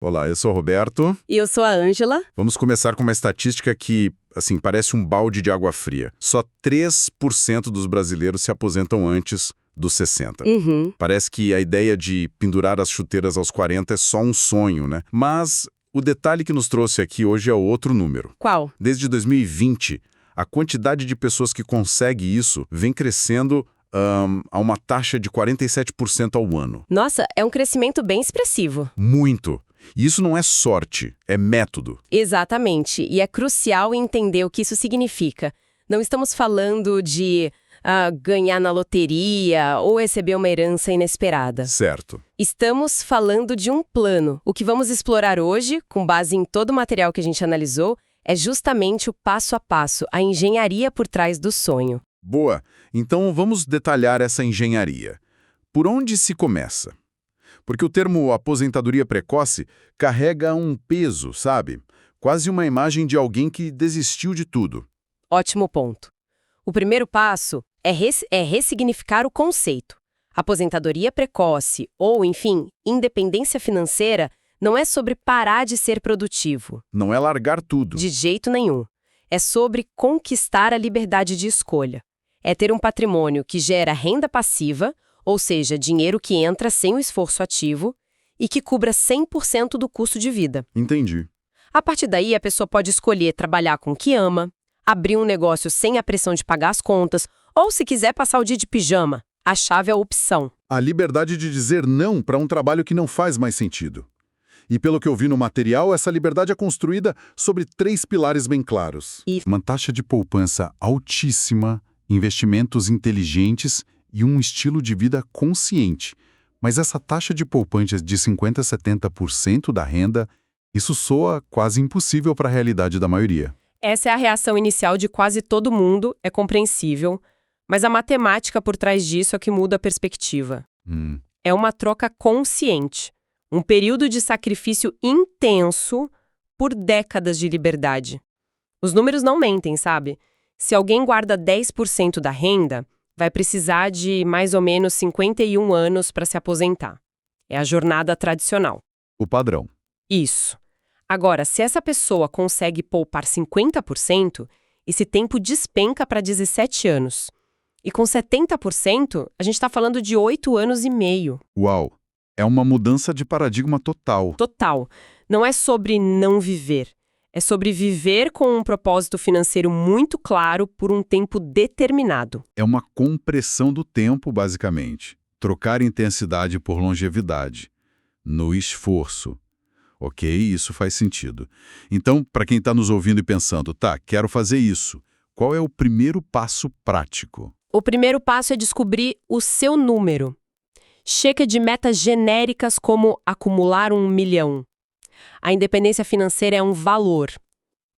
Olá, eu sou o Roberto. E eu sou a Ângela. Vamos começar com uma estatística que, parece um balde de água fria. Só 3% dos brasileiros se aposentam antes dos 60. Parece que a ideia de pendurar as chuteiras aos 40 é só um sonho, né? Mas o detalhe que nos trouxe aqui hoje é outro número. Qual? Desde 2020, a quantidade de pessoas que consegue isso vem crescendo a uma taxa de 47% ao ano. Nossa, é um crescimento bem expressivo. Muito! E isso não é sorte, é método. Exatamente. E é crucial entender o que isso significa. Não estamos falando de ganhar na loteria ou receber uma herança inesperada. Certo. Estamos falando de um plano. O que vamos explorar hoje, com base em todo o material que a gente analisou, é justamente o passo a passo, a engenharia por trás do sonho. Boa. Então vamos detalhar essa engenharia. Por onde se começa? Porque o termo aposentadoria precoce carrega um peso, sabe? Quase uma imagem de alguém que desistiu de tudo. Ótimo ponto. O primeiro passo é ressignificar o conceito. Aposentadoria precoce, ou, enfim, independência financeira, não é sobre parar de ser produtivo. Não é largar tudo. De jeito nenhum. É sobre conquistar a liberdade de escolha. É ter um patrimônio que gera renda passiva, ou seja, dinheiro que entra sem o esforço ativo e que cubra 100% do custo de vida. Entendi. A partir daí, a pessoa pode escolher trabalhar com o que ama, abrir um negócio sem a pressão de pagar as contas, ou se quiser passar o dia de pijama. A chave é a opção. A liberdade de dizer não para um trabalho que não faz mais sentido. E pelo que eu vi no material, essa liberdade é construída sobre 3 pilares bem claros. Uma taxa de poupança altíssima, investimentos inteligentes e um estilo de vida consciente. Mas essa taxa de poupança de 50% a 70% da renda, isso soa quase impossível para a realidade da maioria. Essa é a reação inicial de quase todo mundo, é compreensível, mas a matemática por trás disso é que muda a perspectiva. É uma troca consciente, um período de sacrifício intenso por décadas de liberdade. Os números não mentem, sabe? Se alguém guarda 10% da renda, vai precisar de mais ou menos 51 anos para se aposentar. É a jornada tradicional. O padrão. Isso. Agora, se essa pessoa consegue poupar 50%, esse tempo despenca para 17 anos. E com 70%, a gente está falando de 8 anos e meio. Uau! É uma mudança de paradigma total. Total. Não é sobre não viver. É sobre viver com um propósito financeiro muito claro por um tempo determinado. É uma compressão do tempo, basicamente. Trocar intensidade por longevidade. No esforço. Ok, isso faz sentido. Então, para quem está nos ouvindo e pensando, quero fazer isso, qual é o primeiro passo prático? O primeiro passo é descobrir o seu número. Chega de metas genéricas como acumular 1 milhão. A independência financeira é um valor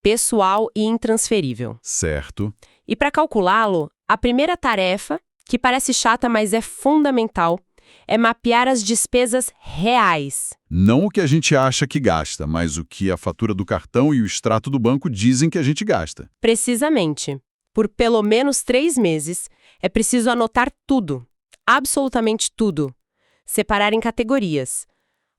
pessoal e intransferível. Certo. E para calculá-lo, a primeira tarefa, que parece chata, mas é fundamental, é mapear as despesas reais. Não o que a gente acha que gasta, mas o que a fatura do cartão e o extrato do banco dizem que a gente gasta. Precisamente. Por pelo menos 3 meses, é preciso anotar tudo, absolutamente tudo. Separar em categorias.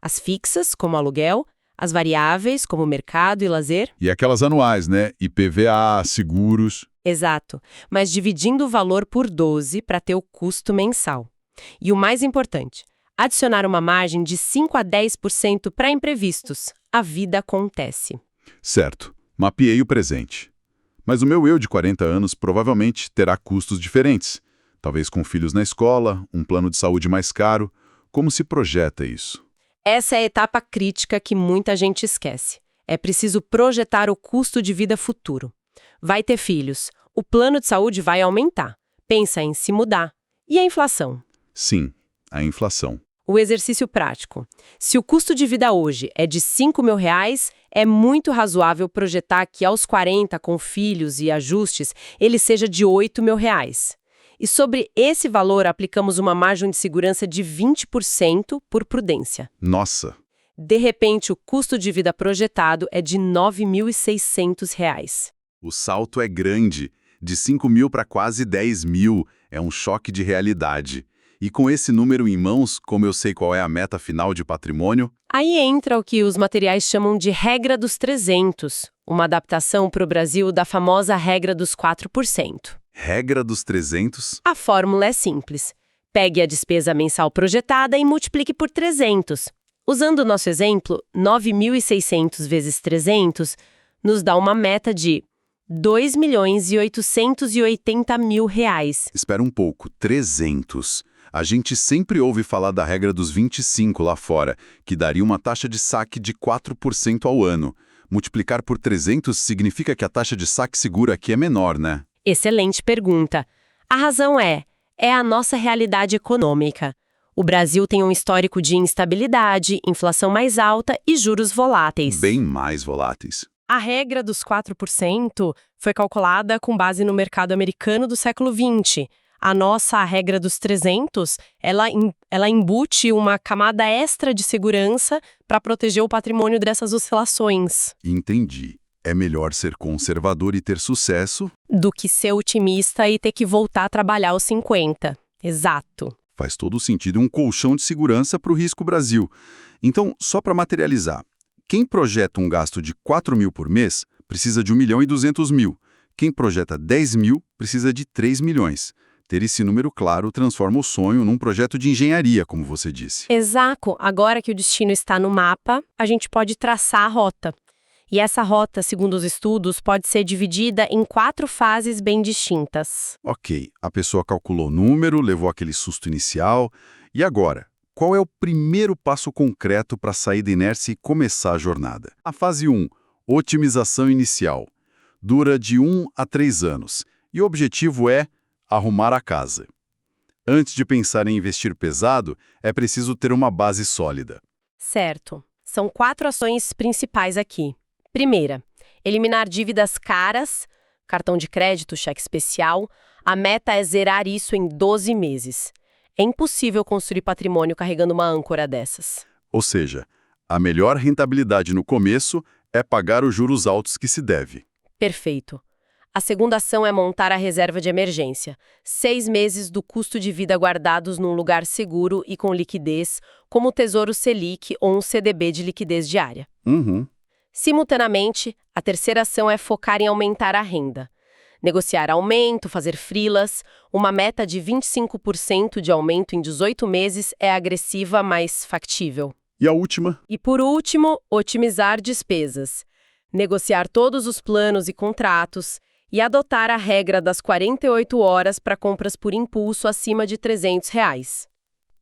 As fixas, como aluguel, as variáveis, como mercado e lazer. E aquelas anuais, né? IPVA, seguros. Exato, mas dividindo o valor por 12 para ter o custo mensal. E o mais importante, adicionar uma margem de 5 a 10% para imprevistos. A vida acontece. Certo, mapeei o presente. Mas o meu eu de 40 anos provavelmente terá custos diferentes. Talvez com filhos na escola, um plano de saúde mais caro. Como se projeta isso? Essa é a etapa crítica que muita gente esquece. É preciso projetar o custo de vida futuro. Vai ter filhos. O plano de saúde vai aumentar. Pensa em se mudar. E a inflação? Sim, a inflação. O exercício prático. Se o custo de vida hoje é de R$5.000, é muito razoável projetar que aos 40, com filhos e ajustes, ele seja de R$8.000. E sobre esse valor, aplicamos uma margem de segurança de 20% por prudência. Nossa! De repente, o custo de vida projetado é de R$9.600. O salto é grande, de 5 mil para quase 10 mil. É um choque de realidade. E com esse número em mãos, como eu sei qual é a meta final de patrimônio? Aí entra o que os materiais chamam de regra dos 300, uma adaptação para o Brasil da famosa regra dos 4%. Regra dos 300? A fórmula é simples. Pegue a despesa mensal projetada e multiplique por 300. Usando o nosso exemplo, 9.600 vezes 300 nos dá uma meta de R$ 2.880.000. Espera um pouco, 300. A gente sempre ouve falar da regra dos 25 lá fora, que daria uma taxa de saque de 4% ao ano. Multiplicar por 300 significa que a taxa de saque seguro aqui é menor, né? Excelente pergunta. A razão é a nossa realidade econômica. O Brasil tem um histórico de instabilidade, inflação mais alta e juros voláteis. Bem mais voláteis. A regra dos 4% foi calculada com base no mercado americano do século XX. A nossa regra dos 300, ela embute uma camada extra de segurança para proteger o patrimônio dessas oscilações. Entendi. É melhor ser conservador e ter sucesso Do que ser otimista e ter que voltar a trabalhar aos 50. Exato. faz todo sentido um colchão de segurança para o risco Brasil. Então, só para materializar, quem projeta um gasto de 4 mil por mês precisa de 1.200.000. Quem projeta 10 mil precisa de 3 milhões. Ter esse número claro transforma o sonho num projeto de engenharia, como você disse. Exato. Agora que o destino está no mapa, a gente pode traçar a rota. E essa rota, segundo os estudos, pode ser dividida em 4 fases bem distintas. Ok, a pessoa calculou o número, levou aquele susto inicial. E agora? Qual é o primeiro passo concreto para sair da inércia e começar a jornada? A fase 1, otimização inicial. Dura de 1 a 3 anos. E o objetivo é arrumar a casa. Antes de pensar em investir pesado, é preciso ter uma base sólida. Certo. São 4 ações principais aqui. Primeira, eliminar dívidas caras, cartão de crédito, cheque especial. A meta é zerar isso em 12 meses. É impossível construir patrimônio carregando uma âncora dessas. Ou seja, a melhor rentabilidade no começo é pagar os juros altos que se deve. Perfeito. A segunda ação é montar a reserva de emergência. 6 meses do custo de vida guardados num lugar seguro e com liquidez, como o Tesouro Selic ou um CDB de liquidez diária. Simultaneamente, a terceira ação é focar em aumentar a renda. Negociar aumento, fazer freelas. Uma meta de 25% de aumento em 18 meses é agressiva, mas factível. E a última? E por último, otimizar despesas. Negociar todos os planos e contratos e adotar a regra das 48 horas para compras por impulso acima de R$ 300.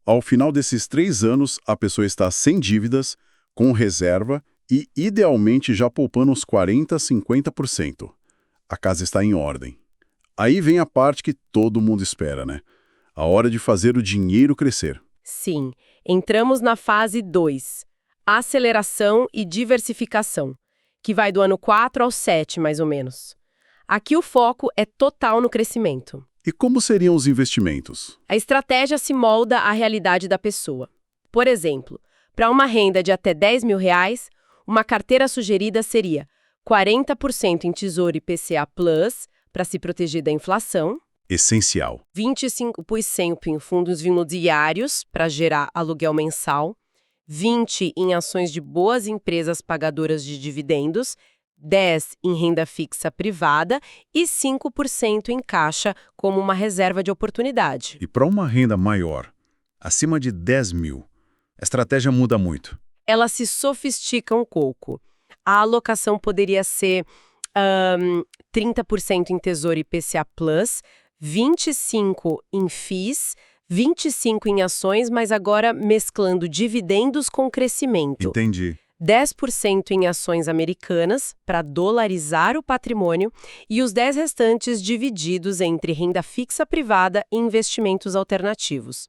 Ao final desses 3 anos, a pessoa está sem dívidas, com reserva e, idealmente, já poupando uns 40% a 50%. A casa está em ordem. Aí vem a parte que todo mundo espera, né? A hora de fazer o dinheiro crescer. Sim, entramos na fase 2, aceleração e diversificação, que vai do ano 4 ao 7, mais ou menos. Aqui o foco é total no crescimento. E como seriam os investimentos? A estratégia se molda à realidade da pessoa. Por exemplo, para uma renda de até R$ 10.000, uma carteira sugerida seria 40% em Tesouro IPCA+, para se proteger da inflação, Essencial. 25% em fundos imobiliários, para gerar aluguel mensal, 20% em ações de boas empresas pagadoras de dividendos, 10% em renda fixa privada e 5% em caixa como uma reserva de oportunidade. E para uma renda maior, acima de 10 mil, a estratégia muda muito. Ela se sofistica um pouco. A alocação poderia ser 30% em Tesouro IPCA+, 25% em FIIs, 25% em ações, mas agora mesclando dividendos com crescimento. Entendi. 10% em ações americanas, para dolarizar o patrimônio, e os 10% restantes divididos entre renda fixa privada e investimentos alternativos.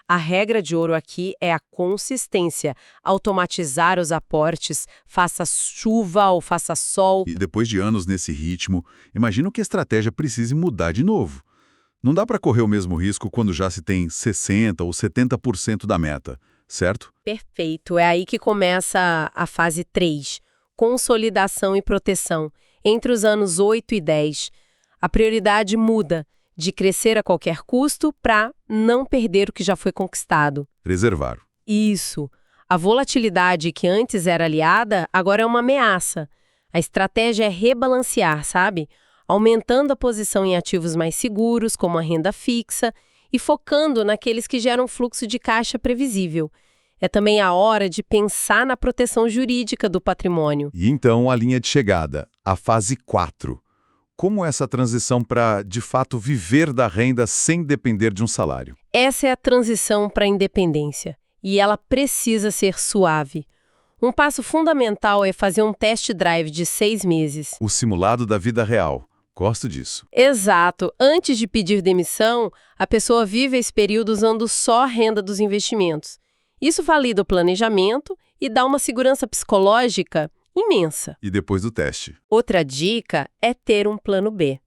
A regra de ouro aqui é a consistência, automatizar os aportes, faça chuva ou faça sol. E depois de anos nesse ritmo, imagino que a estratégia precise mudar de novo. Não dá para correr o mesmo risco quando já se tem 60% ou 70% da meta, certo? Perfeito. É aí que começa a fase 3, consolidação e proteção. Entre os anos 8 e 10, a prioridade muda de crescer a qualquer custo para não perder o que já foi conquistado. Preservar. Isso. A volatilidade que antes era aliada, agora é uma ameaça. A estratégia é rebalancear, sabe? Aumentando a posição em ativos mais seguros, como a renda fixa, e focando naqueles que geram fluxo de caixa previsível. É também a hora de pensar na proteção jurídica do patrimônio. E então a linha de chegada, a fase 4. Como essa transição para, de fato, viver da renda sem depender de um salário? Essa é a transição para a independência. E ela precisa ser suave. Um passo fundamental é fazer um test drive de 6 meses. O simulado da vida real. Gosto disso. Exato. Antes de pedir demissão, a pessoa vive esse período usando só a renda dos investimentos. Isso valida o planejamento e dá uma segurança psicológica imensa. E depois do teste? Outra dica é ter um plano B.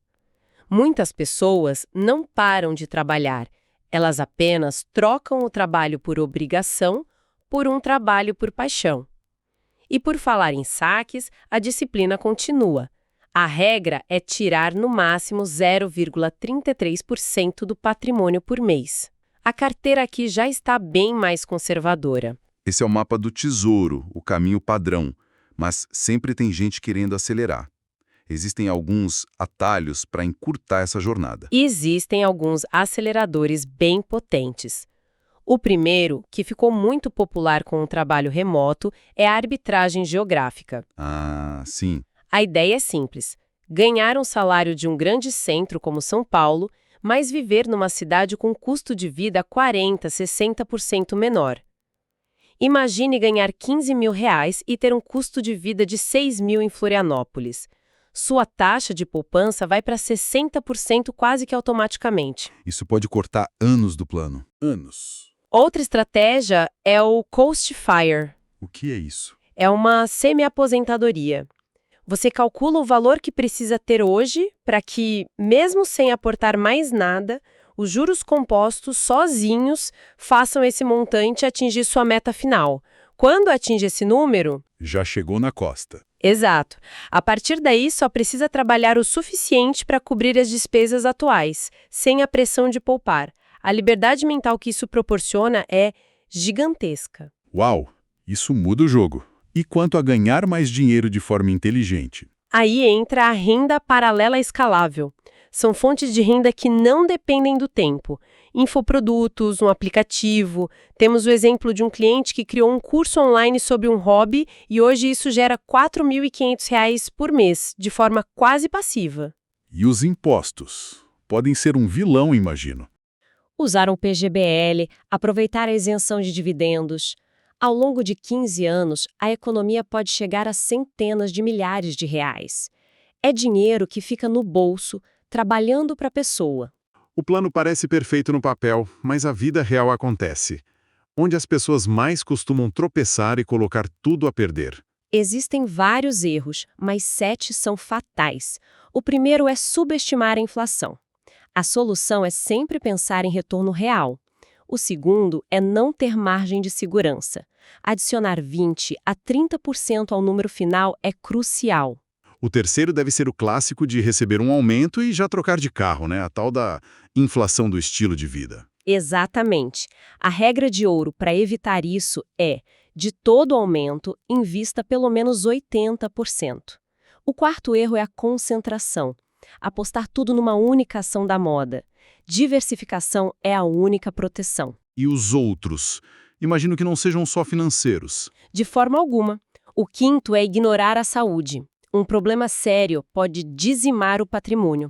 Muitas pessoas não param de trabalhar. Elas apenas trocam o trabalho por obrigação por um trabalho por paixão. E por falar em saques, a disciplina continua. A regra é tirar no máximo 0,33% do patrimônio por mês. A carteira aqui já está bem mais conservadora. Esse é o mapa do tesouro, o caminho padrão, mas sempre tem gente querendo acelerar. Existem alguns atalhos para encurtar essa jornada. Existem alguns aceleradores bem potentes. O primeiro, que ficou muito popular com o trabalho remoto, é a arbitragem geográfica. Ah, sim. A ideia é simples: ganhar um salário de um grande centro como São Paulo, mas viver numa cidade com custo de vida 40%, 60% menor. Imagine ganhar R$ 15.000 e ter um custo de vida de 6 mil em Florianópolis. Sua taxa de poupança vai para 60% quase que automaticamente. Isso pode cortar anos do plano. Anos. Outra estratégia é o Coast Fire. O que é isso? É uma semi-aposentadoria. Você calcula o valor que precisa ter hoje para que, mesmo sem aportar mais nada, os juros compostos sozinhos façam esse montante atingir sua meta final. Quando atinge esse número... Já chegou na costa. Exato. A partir daí, só precisa trabalhar o suficiente para cobrir as despesas atuais, sem a pressão de poupar. A liberdade mental que isso proporciona é gigantesca. Uau! Isso muda o jogo. E quanto a ganhar mais dinheiro de forma inteligente? Aí entra a renda paralela escalável. São fontes de renda que não dependem do tempo. Infoprodutos, um aplicativo. Temos o exemplo de um cliente que criou um curso online sobre um hobby e hoje isso gera R$ 4.500 por mês, de forma quase passiva. E os impostos? Podem ser um vilão, imagino. Usar o PGBL, aproveitar a isenção de dividendos. Ao longo de 15 anos, a economia pode chegar a centenas de milhares de reais. É dinheiro que fica no bolso, trabalhando para a pessoa. O plano parece perfeito no papel, mas a vida real acontece. Onde as pessoas mais costumam tropeçar e colocar tudo a perder. Existem vários erros, mas 7 são fatais. O primeiro é subestimar a inflação. A solução é sempre pensar em retorno real. O segundo é não ter margem de segurança. Adicionar 20% a 30% ao número final é crucial. O terceiro deve ser o clássico de receber um aumento e já trocar de carro, né? A tal da inflação do estilo de vida. Exatamente. A regra de ouro para evitar isso é, de todo aumento, invista pelo menos 80%. O quarto erro é a concentração. Apostar tudo numa única ação da moda. Diversificação é a única proteção. E os outros? Imagino que não sejam só financeiros. De forma alguma. O quinto é ignorar a saúde. Um problema sério pode dizimar o patrimônio.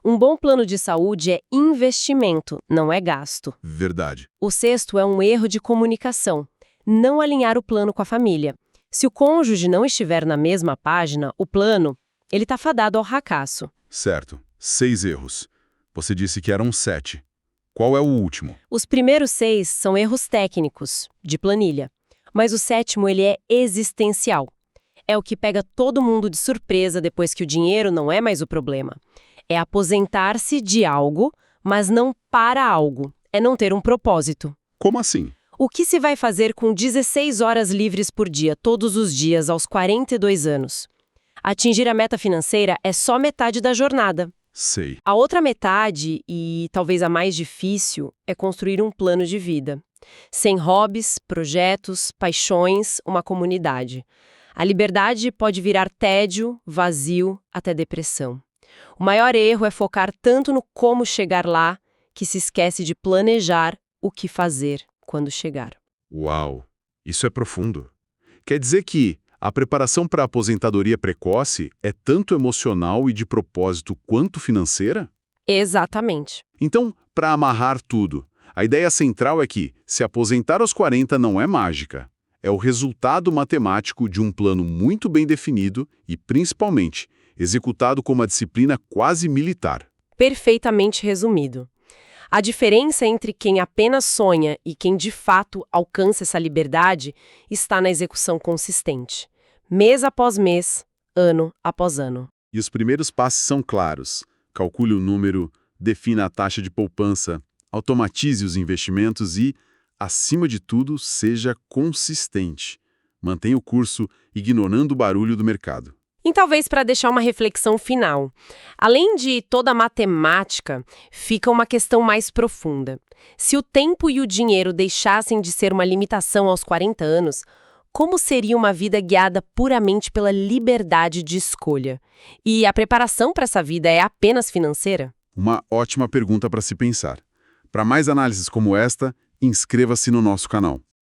Um bom plano de saúde é investimento, não é gasto. Verdade. O sexto é um erro de comunicação. Não alinhar o plano com a família. Se o cônjuge não estiver na mesma página, o plano, ele está fadado ao fracasso. Certo. 6 erros. Você disse que eram 7. Qual é o último? Os primeiros 6 são erros técnicos, de planilha. Mas o sétimo, ele é existencial. É o que pega todo mundo de surpresa depois que o dinheiro não é mais o problema. É aposentar-se de algo, mas não para algo. É não ter um propósito. Como assim? O que se vai fazer com 16 horas livres por dia, todos os dias, aos 42 anos? Atingir a meta financeira é só metade da jornada. Sei. A outra metade, e talvez a mais difícil, é construir um plano de vida. Sem hobbies, projetos, paixões, uma comunidade. A liberdade pode virar tédio, vazio, até depressão. O maior erro é focar tanto no como chegar lá, que se esquece de planejar o que fazer quando chegar. Uau, isso é profundo. Quer dizer que a preparação para a aposentadoria precoce é tanto emocional e de propósito quanto financeira? Exatamente. Então, para amarrar tudo, a ideia central é que se aposentar aos 40 não é mágica. É o resultado matemático de um plano muito bem definido e, principalmente, executado com uma disciplina quase militar. Perfeitamente resumido. A diferença entre quem apenas sonha e quem de fato alcança essa liberdade está na execução consistente. Mês após mês, ano após ano. E os primeiros passos são claros. Calcule o número, defina a taxa de poupança, automatize os investimentos e, acima de tudo, seja consistente. Mantenha o curso ignorando o barulho do mercado. E talvez para deixar uma reflexão final. Além de toda a matemática, fica uma questão mais profunda. Se o tempo e o dinheiro deixassem de ser uma limitação aos 40 anos, como seria uma vida guiada puramente pela liberdade de escolha? E a preparação para essa vida é apenas financeira? Uma ótima pergunta para se pensar. Para mais análises como esta, inscreva-se no nosso canal.